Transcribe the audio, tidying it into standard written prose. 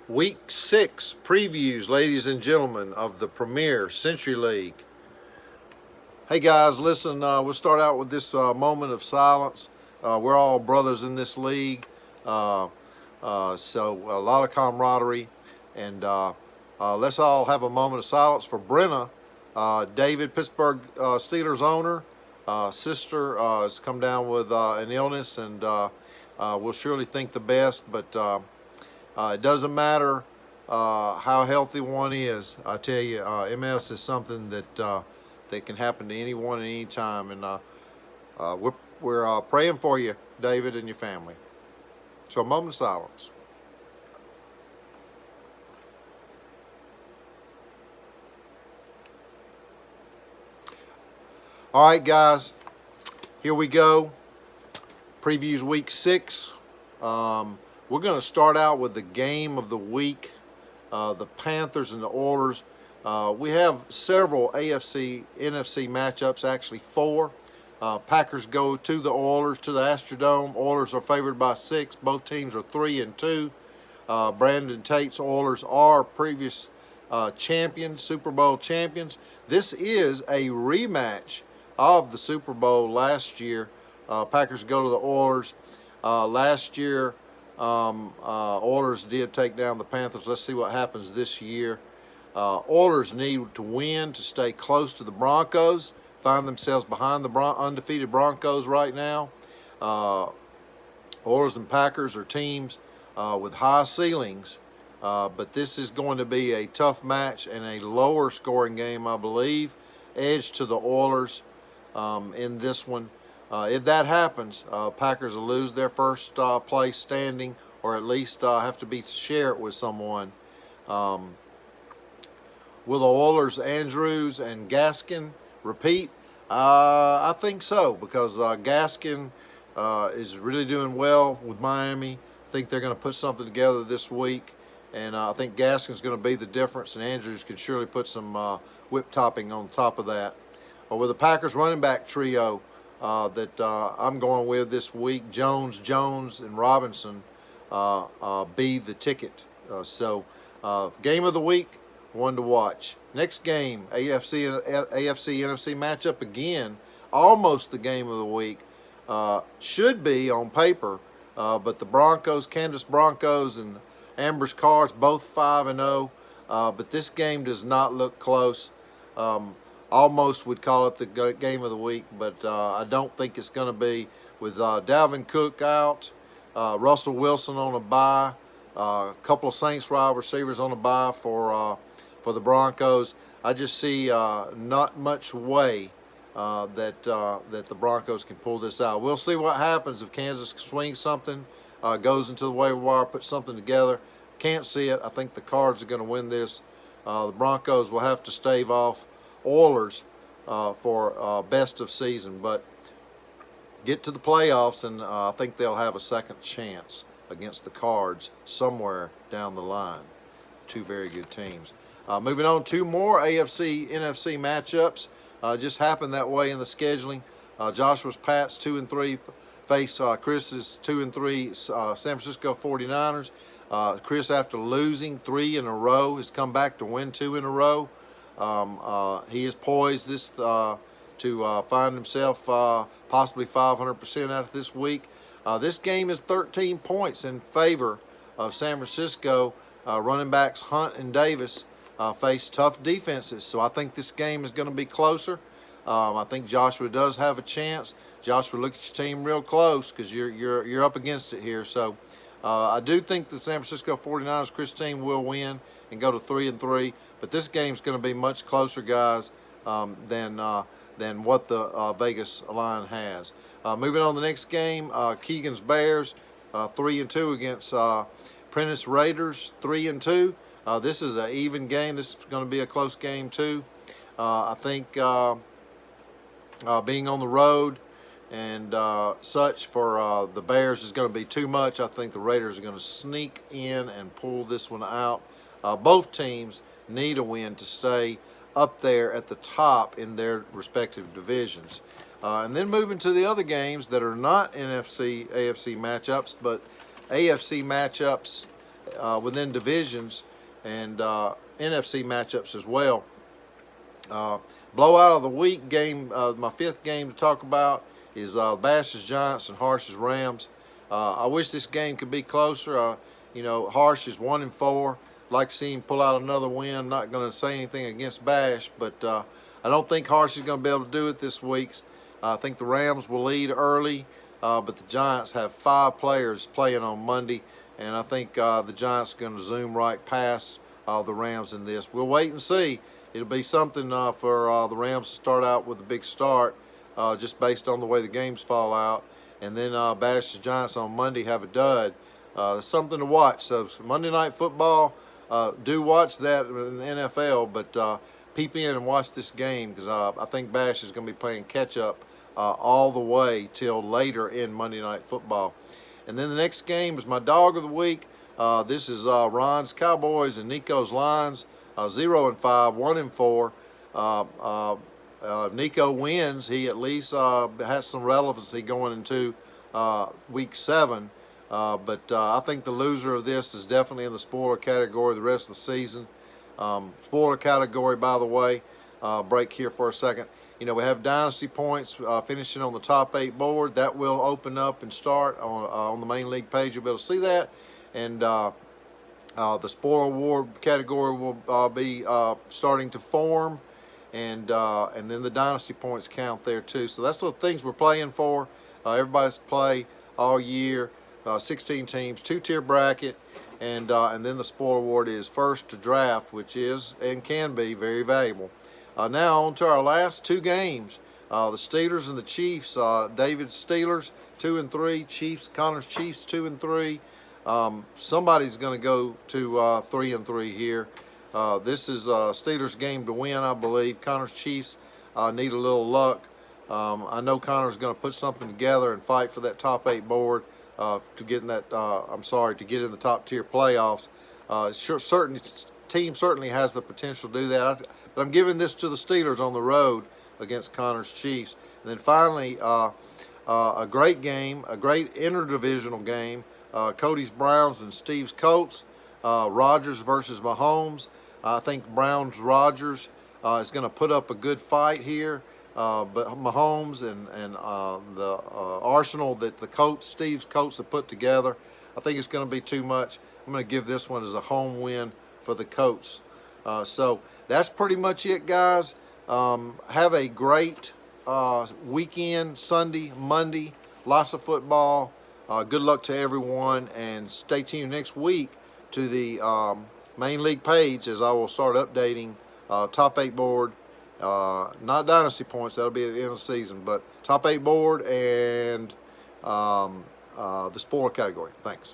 Week 6 previews, ladies and gentlemen, of the Premier Century League. Hey guys, listen, we'll start out with this moment of silence. We're all brothers in this league, so a lot of camaraderie, and let's all have a moment of silence for Brenna, David, Pittsburgh Steelers owner. Sister has come down with an illness, and we'll surely think the best, but it doesn't matter how healthy one is. I tell you, MS is something that can happen to anyone at any time, and we're praying for you, David, and your family. So a moment of silence. All right, guys, here we go. Previews week 6. We're going to start out with the game of the week, the Panthers and the Oilers. We have several AFC, NFC matchups, actually 4. Packers go to the Oilers, to the Astrodome. Oilers are favored by 6. Both teams are 3-2. Brandon Tate's Oilers are previous champions, Super Bowl champions. This is a rematch of the Super Bowl last year. Packers go to the Oilers. Last year, Oilers did take down the Panthers. Let's see what happens this year. Oilers need to win to stay close to the Broncos, find themselves behind the undefeated Broncos right now. Oilers and Packers are teams with high ceilings, but this is going to be a tough match and a lower scoring game, I believe. Edge to the Oilers in this one. If that happens, Packers will lose their first place standing, or at least have to share it with someone. Will the Oilers, Andrews and Gaskin repeat? I think so, because Gaskin is really doing well with Miami. I think they're going to put something together this week, and I think Gaskin's going to be the difference, and Andrews can surely put some whip topping on top of that. With the Packers running back trio that I'm going with this week, Jones, and Robinson be the ticket. Game of the week, one to watch. Next game, AFC NFC matchup again, almost the game of the week. Should be on paper, but the Broncos, Kansas Broncos, and Amber's Cards both 5-0. But this game does not look close. Almost would call it the game of the week, but I don't think it's going to be, with Dalvin Cook out, Russell Wilson on a bye, a couple of Saints wide receivers on a bye for the Broncos. I just see not much way that the Broncos can pull this out. We'll see what happens if Kansas swings something, goes into the waiver wire, puts something together. Can't see it. I think the Cards are going to win this. The Broncos will have to stave off Oilers for best of season, but get to the playoffs, and I think they'll have a second chance against the Cards somewhere down the line. Two very good teams. Moving on, 2 more AFC NFC matchups. Just happened that way in the scheduling. Joshua's Pats 2-3 face Chris's 2-3 San Francisco 49ers. Chris, after losing 3 in a row, has come back to win 2 in a row. He is poised to find himself possibly 500% out of this week. This game is 13 points in favor of San Francisco. Running backs Hunt and Davis face tough defenses, so I think this game is going to be closer. I think Joshua does have a chance. Joshua, look at your team real close, because you're up against it here. So I do think the San Francisco 49ers Chris team will win and go to 3-3. But this game's going to be much closer, guys, than what the Vegas line has. Moving on to the next game, Keegan's Bears 3-2 against Prentice Raiders 3-2. This is an even game. This is going to be a close game too. I think being on the road and such for the Bears is going to be too much. I think the Raiders are going to sneak in and pull this one out. Both teams need a win to stay up there at the top in their respective divisions. And then moving to the other games that are not NFC, AFC matchups, but AFC matchups within divisions and NFC matchups as well. Blowout of the week game, my fifth game to talk about is Bash's Giants and Harsh's Rams. I wish this game could be closer. You know, Harsh is 1-4. Like to see him pull out another win. Not going to say anything against Bash, but I don't think Harsh is going to be able to do it this week. I think the Rams will lead early, but the Giants have 5 players playing on Monday, and I think the Giants are going to zoom right past the Rams in this. We'll wait and see. It'll be something for the Rams to start out with a big start, just based on the way the games fall out, and then bash the Giants on Monday, have a dud. It's something to watch. So Monday Night Football, do watch that in the NFL, but peep in and watch this game, because I think Bash is going to be playing catch-up all the way till later in Monday Night Football. And then the next game is my dog of the week. This is Ron's Cowboys and Nico's Lions. 0-5, 1-4. If Nico wins, he at least has some relevancy going into week 7. But I think the loser of this is definitely in the spoiler category the rest of the season. Spoiler category, by the way, break here for a second. You know, we have dynasty points finishing on the top 8 board. That will open up and start on the main league page. You'll be able to see that. And the spoiler award category will be starting to form, and then the dynasty points count there too. So that's the things we're playing for. Everybody's play all year. 16 teams, 2-tier bracket, and then the spoiler award is first to draft, which is and can be very valuable. Now on to our last 2 games. The Steelers and the Chiefs. David's Steelers 2-3. Chiefs, Connor's Chiefs 2-3. Somebody's going to go to 3-3 here. This is Steelers' game to win, I believe. Connor's Chiefs need a little luck. I know Connor's going to put something together and fight for that top 8 board to get in that. To get in the top tier playoffs. Certain team certainly has the potential to do that. But I'm giving this to the Steelers on the road against Connor's Chiefs. And then finally, a great game, a great interdivisional game. Cody's Browns and Steve's Colts. Rodgers versus Mahomes. I think Browns-Rodgers is going to put up a good fight here. But Mahomes and the arsenal that Steve's Colts have put together, I think it's going to be too much. I'm going to give this one as a home win for the Colts. So that's pretty much it, guys. Have a great weekend, Sunday, Monday. Lots of football. Good luck to everyone, and stay tuned next week to the main league page, as I will start updating top 8 board, not dynasty points, that'll be at the end of the season, but top 8 board and the spoiler category. Thanks.